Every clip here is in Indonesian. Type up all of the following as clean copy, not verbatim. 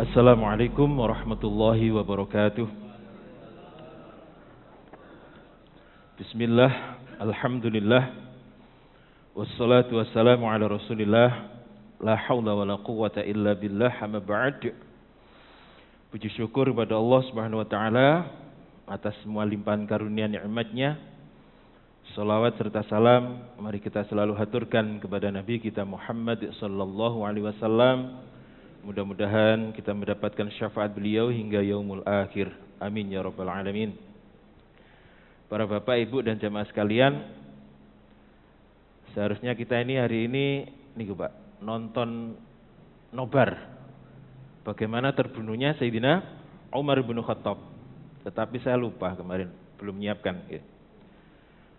Assalamualaikum warahmatullahi wabarakatuh. Bismillah, alhamdulillah, wassalatu wassalamu ala rasulillah, la hawla wa la quwwata illa billah, amma ba'd. Puji syukur kepada Allah subhanahu wa ta'ala atas semua limpahan karunia nikmatnya. Salawat serta salam mari kita selalu haturkan kepada Nabi kita Muhammad sallallahu alaihi wasallam. Mudah-mudahan kita mendapatkan syafaat beliau hingga yaumul akhir. Amin ya rabbal alamin. Para bapak, ibu dan jamaah sekalian, seharusnya kita ini hari ini Pak, nonton nobar bagaimana terbunuhnya Sayyidina Umar bin Khattab. Tetapi saya lupa kemarin, belum menyiapkan.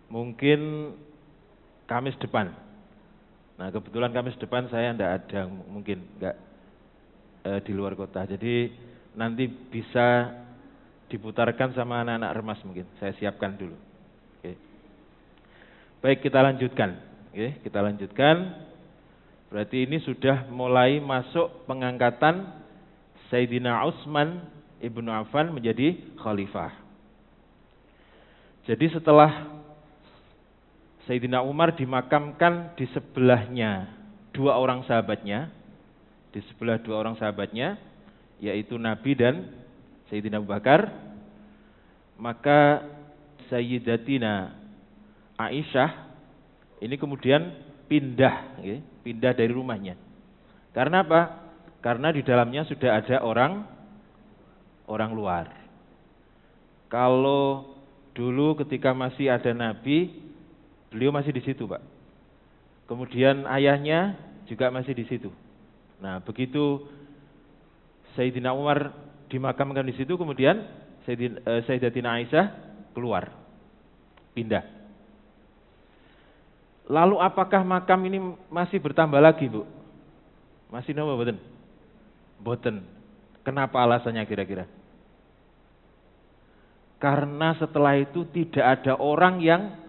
Mungkin Kamis depan. Nah, kebetulan Kamis depan saya tidak ada, mungkin enggak di luar kota. Jadi nanti bisa diputarkan sama anak-anak Remas mungkin. Saya siapkan dulu. Oke. Baik, kita lanjutkan. Oke, kita lanjutkan. Berarti ini sudah mulai masuk pengangkatan Sayyidina Utsman ibnu Affan menjadi khalifah. Jadi setelah Sayyidina Umar dimakamkan di sebelahnya dua orang sahabatnya, yaitu Nabi dan Sayyidina Abu Bakar, maka Sayyidatina Aisyah ini kemudian pindah dari rumahnya. Karena apa? Karena di dalamnya sudah ada orang luar. Kalau dulu ketika masih ada Nabi, beliau masih di situ, Pak. Kemudian ayahnya juga masih di situ. Nah, begitu Sayyidina Umar dimakamkan di situ, kemudian Sayyidatina Aisyah keluar, pindah. Lalu apakah makam ini masih bertambah lagi, Bu? Masih nambah boten? Boten. Kenapa alasannya kira-kira? Karena setelah itu tidak ada orang yang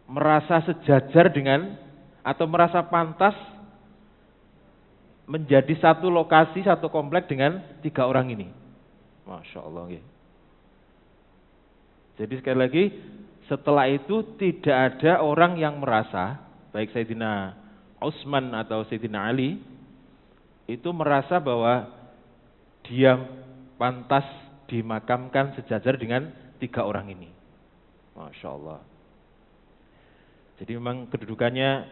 merasa sejajar dengan atau merasa pantas menjadi satu lokasi, satu komplek dengan tiga orang ini. Masya Allah. Jadi sekali lagi, setelah itu tidak ada orang yang merasa, baik Sayyidina Utsman atau Sayyidina Ali, itu merasa bahwa dia pantas dimakamkan sejajar dengan tiga orang ini. Masya Allah. Jadi memang kedudukannya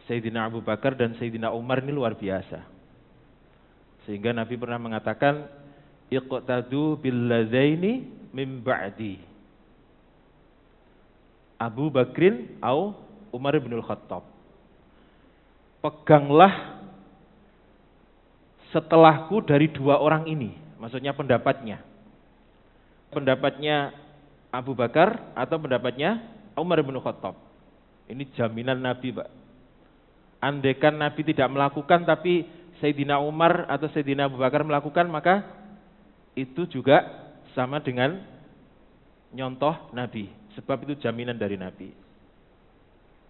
Sayyidina Abu Bakar dan Sayyidina Umar ini luar biasa. Sehingga Nabi pernah mengatakan, iqtadu billadzaini min ba'di, Abu Bakrin au Umar bin Khattab. Peganglah setelahku dari dua orang ini, maksudnya pendapatnya. Pendapatnya Abu Bakar atau pendapatnya Umar bin Khattab. Ini jaminan Nabi, Pak. Andaikan Nabi tidak melakukan tapi Sayyidina Umar atau Sayyidina Abu Bakar melakukan, maka itu juga sama dengan nyontoh Nabi. Sebab itu jaminan dari Nabi.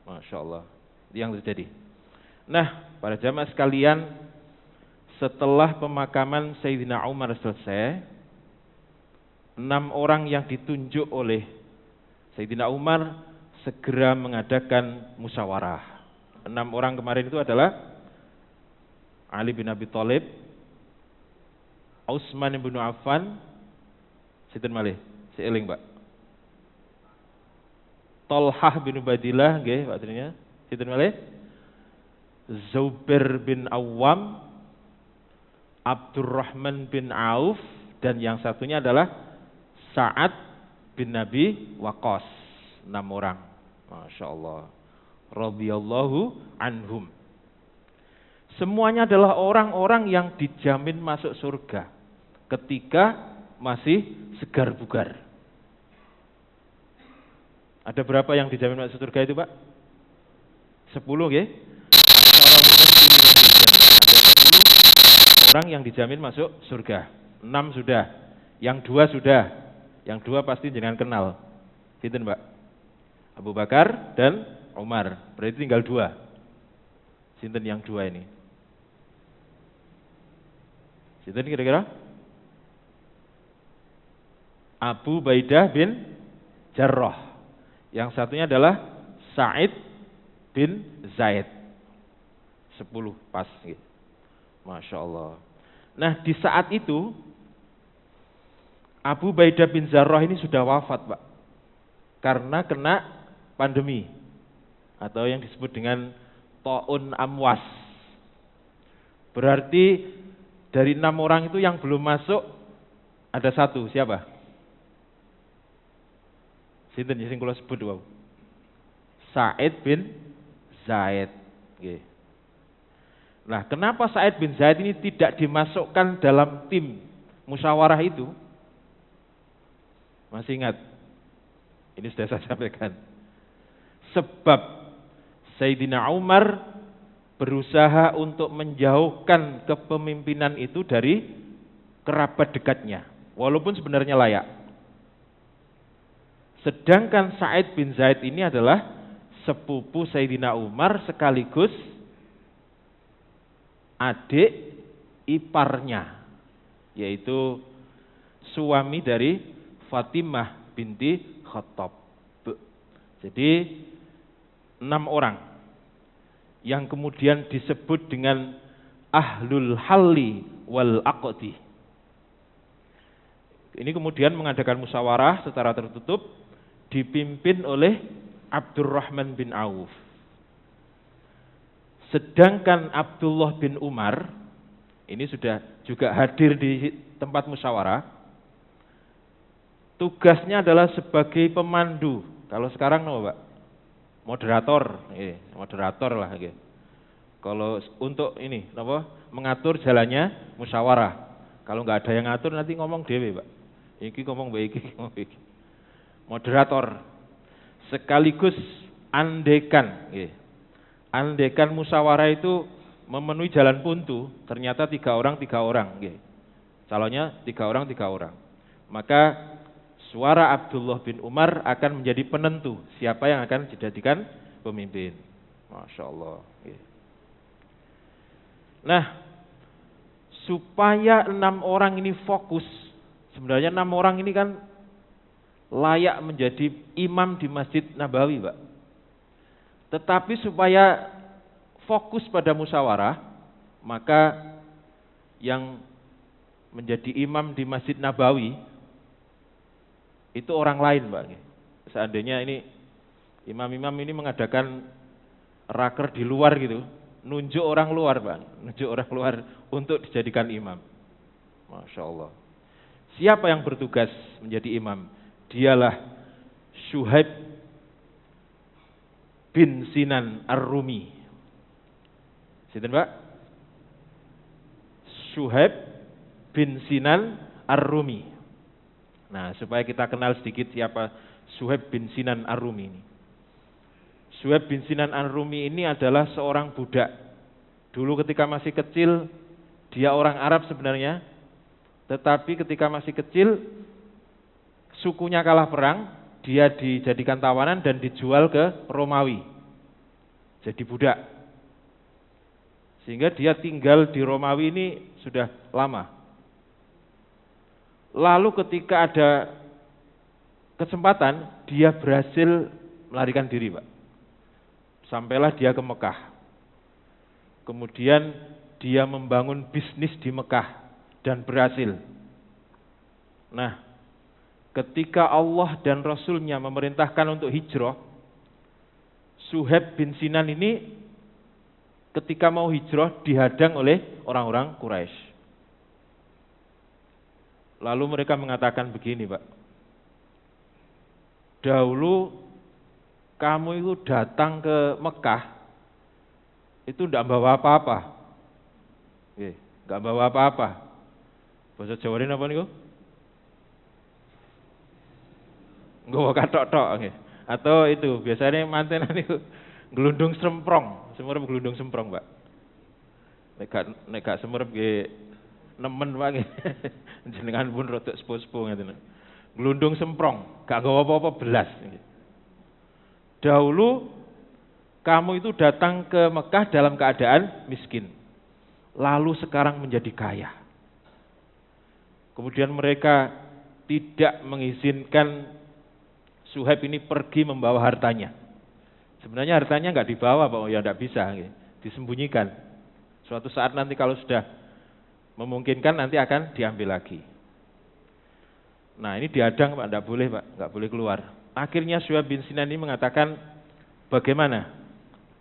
Masya Allah. Itu yang terjadi. Nah, para jamaah sekalian, setelah pemakaman Sayyidina Umar selesai, 6 orang yang ditunjuk oleh Sayyidina Umar segera mengadakan musyawarah. 6 orang kemarin itu adalah Ali bin Abi Thalib, Utsman bin Affan, sinten malih? Seeling, Pak. Thalhah bin Ubaidillah, nggih, Pak Trinya. Sinten malih? Zubair bin Awwam, Abdurrahman bin Auf, dan yang satunya adalah Sa'ad bin Nabi Waqqas. 6 orang. Masya Allah. Radhiyallahu anhum. Semuanya adalah orang-orang yang dijamin masuk surga ketika masih segar bugar. Ada berapa yang dijamin masuk surga itu, Pak? 10, nggih? Orang yang dijamin masuk surga. 6 sudah, yang 2 sudah. Yang 2 pasti jangan kenal. Sinten, Pak? Abu Bakar dan Umar. Berarti tinggal 2. Sinten yang 2 ini? Sinten kira-kira? Abu Ubaidah bin Jarrah. Yang satunya adalah Sa'id bin Zaid. 10 pas gitu. Masya Allah. Nah di saat itu Abu Ubaidah bin Jarrah ini sudah wafat Pak, karena kena pandemi atau yang disebut dengan Ta'un Amwas. Berarti dari 6 orang itu yang belum masuk ada 1, siapa? Sinten sing kula sebut wae. Sa'id bin Zaid. Nggih. Nah, kenapa Sa'id bin Zaid ini tidak dimasukkan dalam tim musyawarah itu? Masih ingat? Ini sudah saya sampaikan. Sebab Sayyidina Umar berusaha untuk menjauhkan kepemimpinan itu dari kerabat dekatnya, walaupun sebenarnya layak. Sedangkan Sa'id bin Zaid ini adalah sepupu Sayyidina Umar sekaligus adik iparnya, yaitu suami dari Fatimah binti Khattab. Jadi 6 orang yang kemudian disebut dengan Ahlul Halli wal Aqdi. Ini kemudian mengadakan musyawarah secara tertutup dipimpin oleh Abdurrahman bin Auf. Sedangkan Abdullah bin Umar ini sudah juga hadir di tempat musyawarah. Tugasnya adalah sebagai pemandu. Kalau sekarang apa, Pak? Moderator, moderator lah. Kalau untuk ini, apa? Mengatur jalannya musyawarah. Kalau nggak ada yang ngatur nanti ngomong dewe, Pak. Iki ngomong baik, iki ngomong baik. Moderator, sekaligus andekan. Andekan musyawarah itu memenuhi jalan buntu, ternyata 3 orang. Calonnya 3 orang. Maka suara Abdullah bin Umar akan menjadi penentu siapa yang akan dijadikan pemimpin. Masya Allah. Nah, supaya 6 orang ini fokus, sebenarnya 6 orang ini kan layak menjadi imam di Masjid Nabawi, Pak. Tetapi supaya fokus pada musyawarah, maka yang menjadi imam di Masjid Nabawi itu orang lain, Pak. Seandainya ini imam-imam ini mengadakan raker di luar gitu, nunjuk orang luar, Pak. Nunjuk orang luar untuk dijadikan imam. Masya Allah. Siapa yang bertugas menjadi imam? Dialah Syuhaib bin Sinan Ar-Rumi. Sinten, Pak? Syuhaib bin Sinan Ar-Rumi. Nah, supaya kita kenal sedikit siapa Syuhaib bin Sinan Ar-Rumi ini. Syuhaib bin Sinan Ar-Rumi ini adalah seorang budak. Dulu ketika masih kecil, dia orang Arab sebenarnya. Tetapi ketika masih kecil, sukunya kalah perang, dia dijadikan tawanan dan dijual ke Romawi. Jadi budak. Sehingga dia tinggal di Romawi ini sudah lama. Lalu ketika ada kesempatan, dia berhasil melarikan diri, Pak. Sampailah dia ke Mekah. Kemudian dia membangun bisnis di Mekah dan berhasil. Nah, ketika Allah dan Rasulnya memerintahkan untuk hijrah, Syuhaib bin Sinan ini ketika mau hijrah dihadang oleh orang-orang Quraisy. Lalu mereka mengatakan begini, Pak. Dahulu kamu itu datang ke Mekah, itu tidak bawa apa-apa. Enggak bawa apa-apa. Bahasa Jawa ini apa niku? Nggawa kathok-tok nggih. Atau itu biasanya mantenan itu glundung semprong, semurep glundung semprong, Pak. Nek gak semurep nggih nemen Pak nggih. Jenengan pun rada sepuh-sepuh ngeten. Glundung semprong, gak nggawa apa-apa belas nggih. Dahulu kamu itu datang ke Mekah dalam keadaan miskin. Lalu sekarang menjadi kaya. Kemudian mereka tidak mengizinkan Suhaib ini pergi membawa hartanya. Sebenarnya hartanya nggak dibawa, Pak. Ya nggak bisa, disembunyikan. Suatu saat nanti kalau sudah memungkinkan nanti akan diambil lagi. Nah ini dihadang, Pak, nggak boleh, Pak, nggak boleh keluar. Akhirnya Suhaib bin Sinan ini mengatakan, bagaimana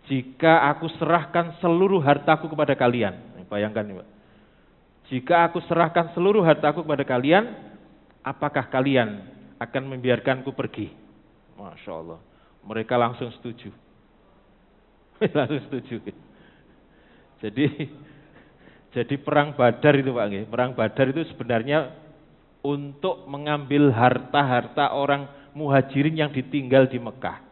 jika aku serahkan seluruh hartaku kepada kalian? Bayangkan nih, Pak. Jika aku serahkan seluruh hartaku kepada kalian, apakah kalian akan membiarkanku pergi? Masya Allah. Mereka langsung setuju. Langsung setuju. Jadi perang Badar itu, Pak, perang Badar itu sebenarnya untuk mengambil harta-harta orang muhajirin yang ditinggal di Mekah.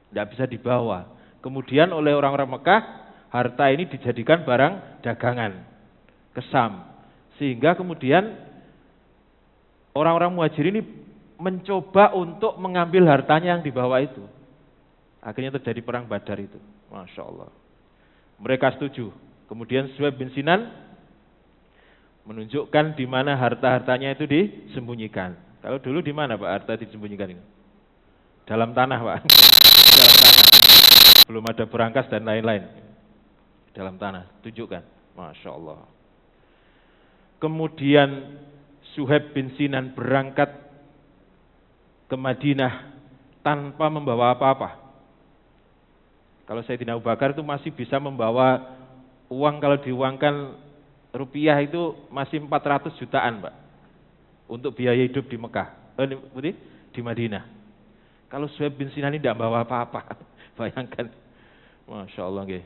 Tidak bisa dibawa. Kemudian oleh orang-orang Mekah, harta ini dijadikan barang dagangan ke Syam. Sehingga kemudian orang-orang muhajirin ini mencoba untuk mengambil hartanya yang dibawa itu. Akhirnya terjadi perang Badar itu. Masya Allah. Mereka setuju. Kemudian Suhaib bin Sinan menunjukkan di mana harta-hartanya itu disembunyikan. Kalau dulu di mana, Pak, harta disembunyikan itu? Dalam tanah, Pak. Dalam tanah. Belum ada berangkas dan lain-lain. Dalam tanah. Tunjukkan. Masya Allah. Kemudian Suhaib bin Sinan berangkat ke Madinah tanpa membawa apa-apa. Kalau Sayyidina Abu Bakar itu masih bisa membawa uang, kalau diuangkan rupiah itu masih 400 jutaan, Pak, untuk biaya hidup di Mekah, di Madinah. Kalau Suhaib bin Sinan ini tidak bawa apa-apa, bayangkan, Masya Allah.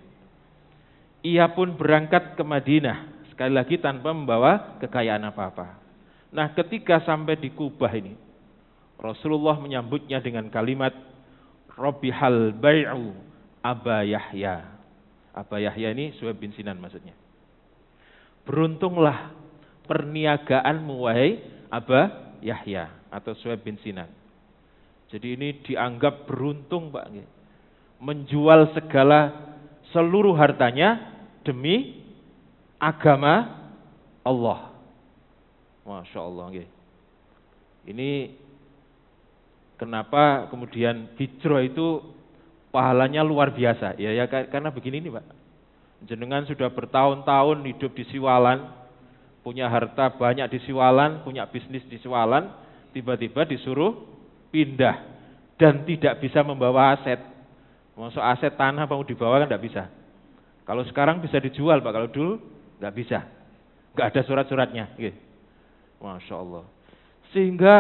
Ia pun berangkat ke Madinah, sekali lagi tanpa membawa kekayaan apa-apa. Nah ketika sampai di Kubah ini, Rasulullah menyambutnya dengan kalimat, Robihal bai'u Aba Yahya. Aba Yahya ini Suhaib bin Sinan maksudnya. Beruntunglah perniagaanmu wahai Aba Yahya atau Suhaib bin Sinan. Jadi ini dianggap beruntung, Pak, menjual seluruh hartanya demi agama Allah. Masya Allah. Ini kenapa kemudian hijrah itu pahalanya luar biasa, ya karena begini nih, Pak. Jenengan sudah bertahun-tahun hidup di Siwalan, punya harta banyak di Siwalan, punya bisnis di Siwalan, tiba-tiba disuruh pindah dan tidak bisa membawa aset. Maksud aset tanah mau dibawa kan tidak bisa. Kalau sekarang bisa dijual, Pak, kalau dulu nggak bisa, nggak ada surat-suratnya. Masya Allah. Sehingga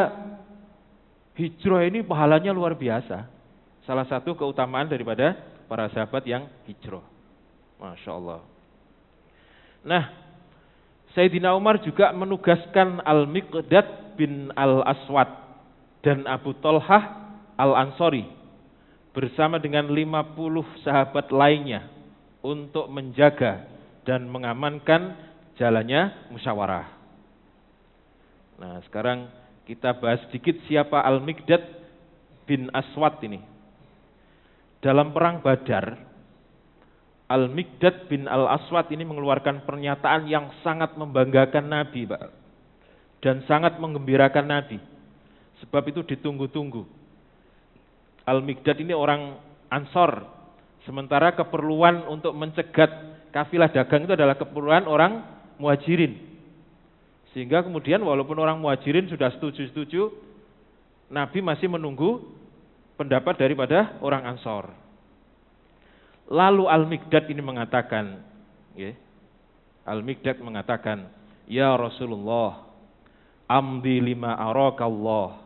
hijrah ini pahalanya luar biasa. Salah satu keutamaan daripada para sahabat yang hijrah. Masya Allah. Nah, Sayyidina Umar juga menugaskan Al-Miqdad bin Al-Aswad dan Abu Talhah Al-Ansori bersama dengan 50 sahabat lainnya untuk menjaga dan mengamankan jalannya musyawarah. Nah, sekarang kita bahas sedikit siapa Al-Miqdad bin Aswad ini. Dalam perang Badar, Al-Miqdad bin Al-Aswad ini mengeluarkan pernyataan yang sangat membanggakan Nabi, Pak, dan sangat menggembirakan Nabi. Sebab itu ditunggu-tunggu. Al-Miqdad ini orang Ansor, sementara keperluan untuk mencegat kafilah dagang itu adalah keperluan orang Muhajirin. Sehingga kemudian walaupun orang Muhajirin sudah setuju-setuju, Nabi masih menunggu pendapat daripada orang Ansor. Lalu Al-Miqdad ini mengatakan, Al-Miqdad mengatakan, Ya Rasulullah, amdi lima arakallah,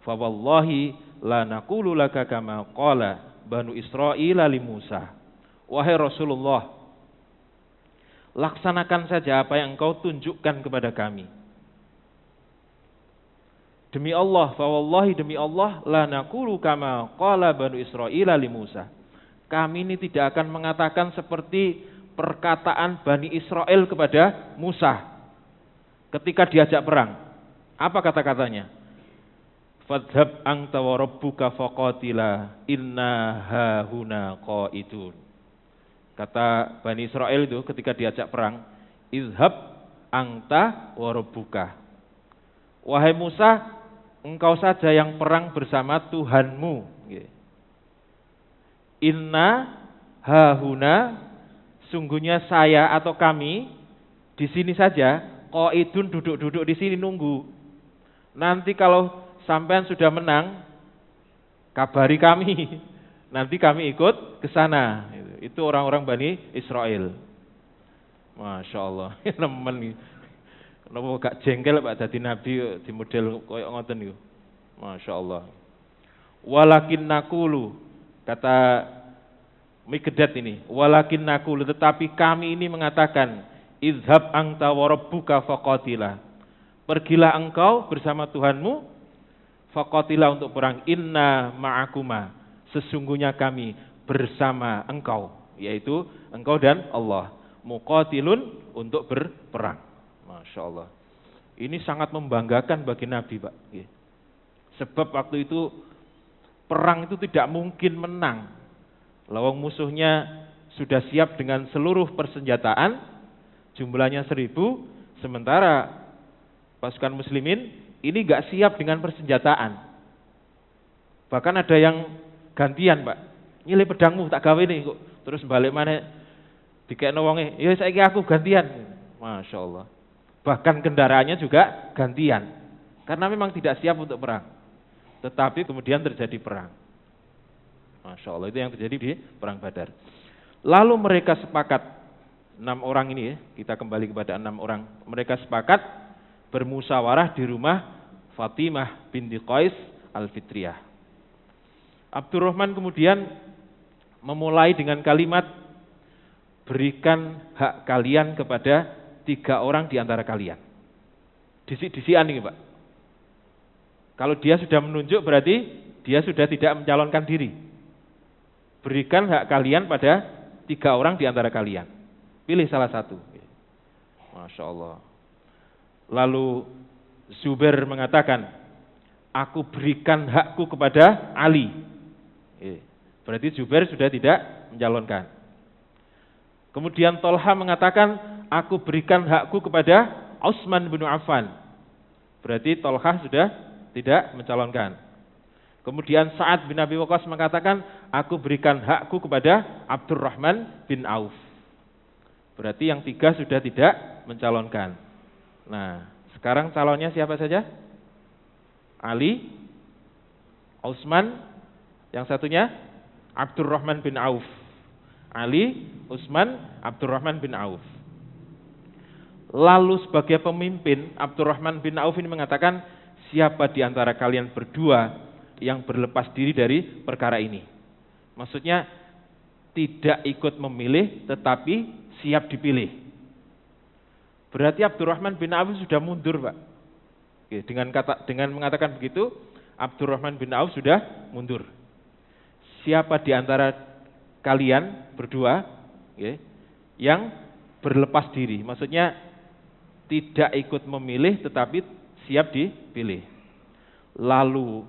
fa wallahi la naqulu laka kama qala Banu Israil li Musa. Wahai Rasulullah, laksanakan saja apa yang engkau tunjukkan kepada kami. Demi Allah, fa wallahi demi Allah, la naqulu kama qala Banu Israil li Musa. Kami ini tidak akan mengatakan seperti perkataan Bani Israel kepada Musa ketika diajak perang. Apa kata-katanya? Fadhhab anta wa rabbuka faqatila inna hahuna qaidun. Kata Bani Israel itu ketika diajak perang, izhab anta wa rabbuka. Wahai Musa, engkau saja yang perang bersama Tuhanmu. Inna hahuna, sungguhnya saya atau kami di sini saja, qaidun, duduk-duduk di sini nunggu. Nanti kalau sampean sudah menang, kabari kami. Nanti kami ikut ke sana. Itu orang-orang Bani Israel. Masya Allah, nemen. Kenapa gak jengkel Pak dadi nabi di model koyo ngoten niku. Masya Allah. Walakin nakulu, kata Mikdad ini, walakin nakulu, tetapi kami ini mengatakan, izhab anta wa rabbuka faqatila. Pergilah engkau bersama Tuhanmu, faqatila, untuk perang. Inna ma'akuma, sesungguhnya kami bersama engkau, yaitu engkau dan Allah. Muqatilun, untuk berperang. Masya Allah. Ini sangat membanggakan bagi Nabi, Pak. Sebab waktu itu perang itu tidak mungkin menang. Lawang musuhnya sudah siap dengan seluruh persenjataan, jumlahnya 1000, sementara pasukan muslimin ini gak siap dengan persenjataan. Bahkan ada yang gantian, Pak. Nyilih pedangmu tak gawe nih kok. Terus balik mana dikekno wonge, ya saiki aku gantian. Masya Allah. Bahkan kendaraannya juga gantian. Karena memang tidak siap untuk perang. Tetapi kemudian terjadi perang. Masya Allah, itu yang terjadi di perang Badar. Lalu mereka sepakat, 6 orang ini ya, kita kembali kepada 6 orang. Mereka sepakat bermusyawarah di rumah Fatimah binti Qais Al-Fitriyah. Abdurrahman kemudian memulai dengan kalimat, berikan hak kalian kepada 3 orang di antara kalian. Disik-disikan ini, Pak. Kalau dia sudah menunjuk berarti dia sudah tidak mencalonkan diri. Berikan hak kalian pada 3 orang di antara kalian. Pilih salah satu. Masya Allah. Lalu Zubair mengatakan, aku berikan hakku kepada Ali. Berarti Zubair sudah tidak mencalonkan. Kemudian Tolha mengatakan, aku berikan hakku kepada Utsman bin Affan. Berarti Tolha sudah tidak mencalonkan. Kemudian Sa'ad bin Abi Waqqas mengatakan, aku berikan hakku kepada Abdurrahman bin Auf. Berarti yang 3 sudah tidak mencalonkan. Nah, sekarang calonnya siapa saja? Ali, Utsman, yang satunya Abdurrahman bin Auf. Ali, Utsman, Abdurrahman bin Auf. Lalu sebagai pemimpin, Abdurrahman bin Auf ini mengatakan, siapa di antara kalian berdua yang berlepas diri dari perkara ini? Maksudnya tidak ikut memilih tetapi siap dipilih. Berarti Abdurrahman bin Auf sudah mundur, Pak. Oke, dengan mengatakan begitu, Abdurrahman bin Auf sudah mundur. Siapa di antara kalian berdua yang berlepas diri? Maksudnya tidak ikut memilih tetapi siap dipilih. Lalu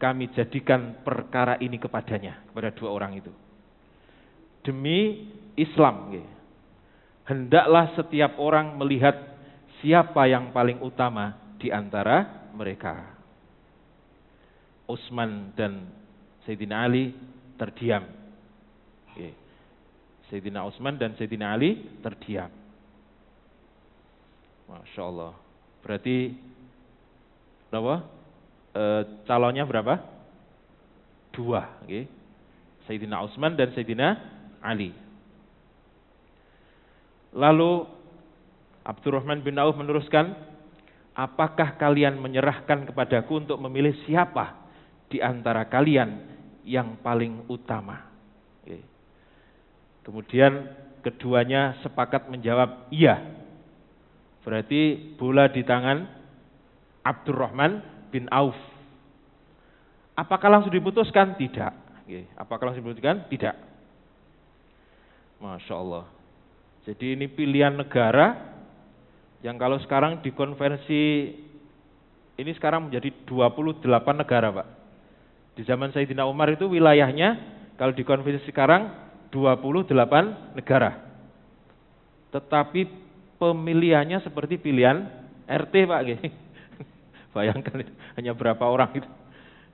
kami jadikan perkara ini kepadanya, kepada 2 orang itu. Demi Islam, hendaklah setiap orang melihat siapa yang paling utama di antara mereka. Utsman dan Sayyidina Ali terdiam. Sayyidina Utsman dan Sayyidina Ali terdiam. Masya Allah. Berarti berapa? Calonnya berapa? 2. Sayyidina Utsman dan Sayyidina Ali. Lalu Abdurrahman bin Auf meneruskan, apakah kalian menyerahkan kepadaku untuk memilih siapa di antara kalian yang paling utama? Kemudian keduanya sepakat menjawab iya. Berarti bola di tangan Abdurrahman bin Auf. Apakah langsung diputuskan? Tidak. Apakah langsung diputuskan? Tidak. Masya Allah. Jadi ini pilihan negara yang kalau sekarang dikonversi, ini sekarang menjadi 28 negara, Pak. Di zaman Sayyidina Umar itu wilayahnya kalau dikonversi sekarang 28 negara. Tetapi pemilihannya seperti pilihan RT, Pak. Bayangkan itu, hanya berapa orang itu.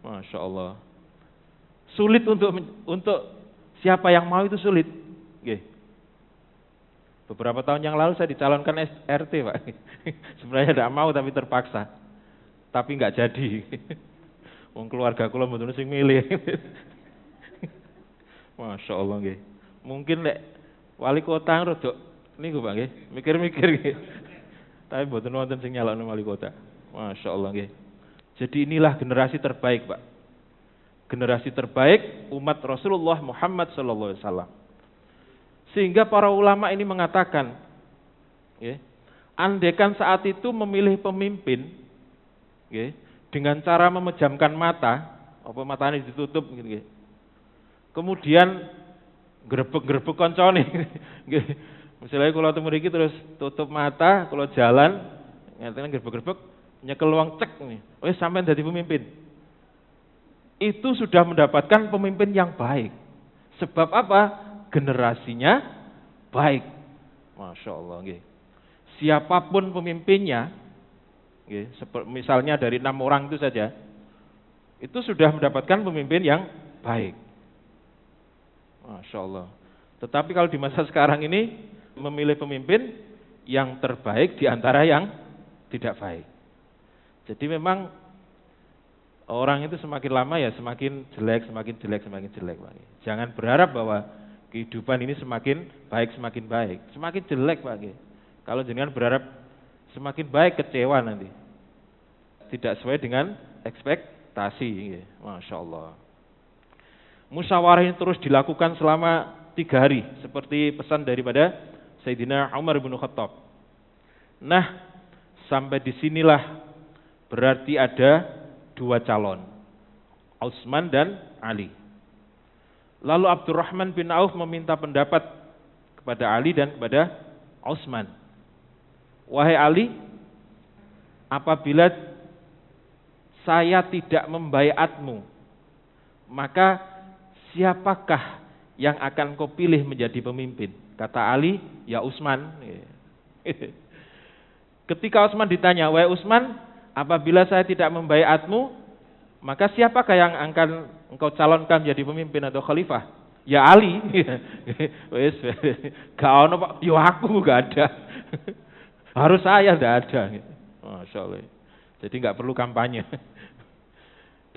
Masya Allah. Sulit untuk siapa yang mau itu sulit. Oke. Beberapa tahun yang lalu saya dicalonkan RT, Pak. Sebenarnya tidak mau tapi terpaksa. Tapi nggak jadi. Wong keluarga kula mboten sing milih. Masya Allah nggih. Mungkin lek wali kota rodok niku Pak nggih, mikir-mikir nggih. Tapi mboten wonten sing nyalokno wali kota. Masya Allah nggih. Jadi inilah generasi terbaik, Pak. Generasi terbaik umat Rasulullah Muhammad sallallahu alaihi wasallam. Sehingga para ulama ini mengatakan, ya, andaikan saat itu memilih pemimpin, ya, dengan cara memejamkan mata, apa matanya ditutup, gitu, kemudian grebek-grebek koncone, misalnya kalau temu mriki terus tutup mata, kalau jalan, ngeten grebek-grebek, nyekel wong cek nih, wis sampean dadi pemimpin. Itu sudah mendapatkan pemimpin yang baik. Sebab apa? Generasinya baik. Masya Allah. Nggih. Siapapun pemimpinnya, nggih, misalnya dari 6 orang itu saja, itu sudah mendapatkan pemimpin yang baik. Masya Allah. Tetapi kalau di masa sekarang ini, memilih pemimpin yang terbaik di antara yang tidak baik. Jadi memang orang itu semakin lama ya semakin jelek, semakin jelek, semakin jelek. Pak. Jangan berharap bahwa kehidupan ini semakin baik, semakin jelek Pak. Kalau jenengan berharap semakin baik, kecewa nanti. Tidak sesuai dengan ekspektasi. Masya Allah. Musyawarah ini terus dilakukan selama 3 hari, seperti pesan daripada Sayyidina Umar bin Khattab. Nah, sampai disinilah berarti ada 2 calon, Utsman dan Ali. Lalu Abdurrahman bin Auf meminta pendapat kepada Ali dan kepada Utsman. Wahai Ali, apabila saya tidak membaiatmu, maka siapakah yang akan kau pilih menjadi pemimpin? Kata Ali, ya Utsman. Ketika Utsman ditanya, wahai Utsman, apabila saya tidak membaiatmu, maka siapakah yang akan engkau calonkan menjadi pemimpin atau khalifah? Ya Ali. Wes, gak ono Pak, yo aku gak ada. Harus saya, tidak ada. Masya Allah. Jadi nggak perlu kampanye.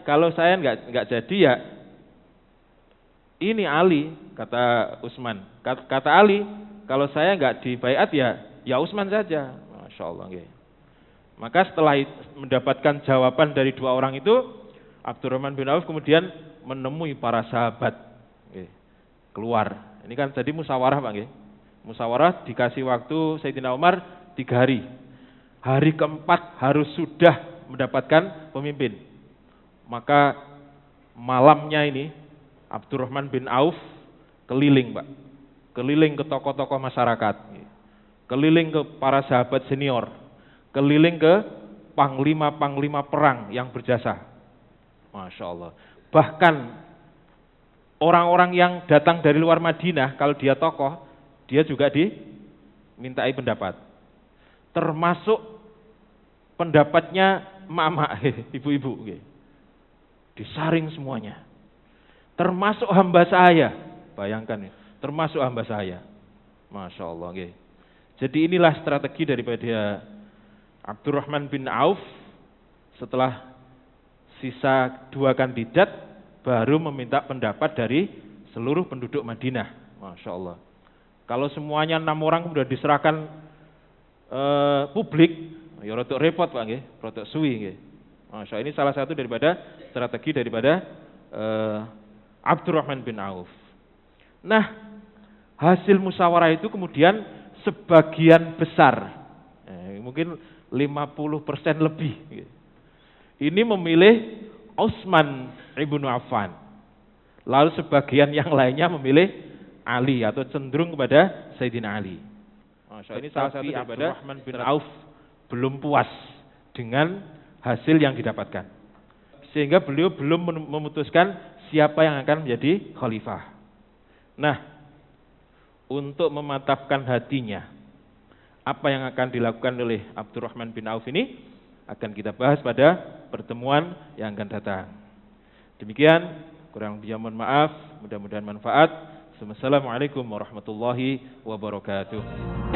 Kalau saya nggak jadi ya ini Ali, kata Utsman. Kata Ali, kalau saya nggak dibaiat ya Utsman saja. Masya Allah. Maka setelah mendapatkan jawaban dari 2 orang itu, Abdurrahman bin Auf kemudian menemui para sahabat. Keluar. Ini kan jadi musyawarah Pak. Musyawarah dikasih waktu Sayyidina Umar 3 hari. Hari keempat harus sudah mendapatkan pemimpin. Maka malamnya ini Abdurrahman bin Auf keliling Pak. Keliling ke tokoh-tokoh masyarakat. Keliling ke para sahabat senior. Keliling ke panglima-panglima perang yang berjasa. Masya Allah. Bahkan orang-orang yang datang dari luar Madinah, kalau dia tokoh, dia juga dimintai pendapat. Termasuk pendapatnya mama, ibu-ibu. Disaring semuanya. Termasuk hamba saya. Bayangkan ya, termasuk hamba saya. Masya Allah. Jadi inilah strategi daripada Abdurrahman bin Auf. Setelah sisa 2 kandidat, baru meminta pendapat dari seluruh penduduk Madinah. Masya Allah. Kalau semuanya 6 orang sudah diserahkan publik, ya rodok repot Pak nggih, rodok suwi nggih. Masya Allah, ini salah satu daripada strategi daripada Abdurrahman bin Auf. Nah, hasil musyawarah itu kemudian sebagian besar, mungkin 50% lebih, ini memilih Utsman ibnu Affan. Lalu sebagian yang lainnya memilih Ali atau cenderung kepada Sayyidina Ali. Masya Allah, ini salah satu daripada Abdurrahman bin Auf belum puas dengan hasil yang didapatkan. Sehingga beliau belum memutuskan siapa yang akan menjadi khalifah. Nah, untuk memantapkan hatinya, apa yang akan dilakukan oleh Abdurrahman bin Auf ini? akan kita bahas pada pertemuan yang akan datang. Demikian, kurang lebihnya mohon maaf, mudah-mudahan manfaat. Wassalamualaikum warahmatullahi wabarakatuh.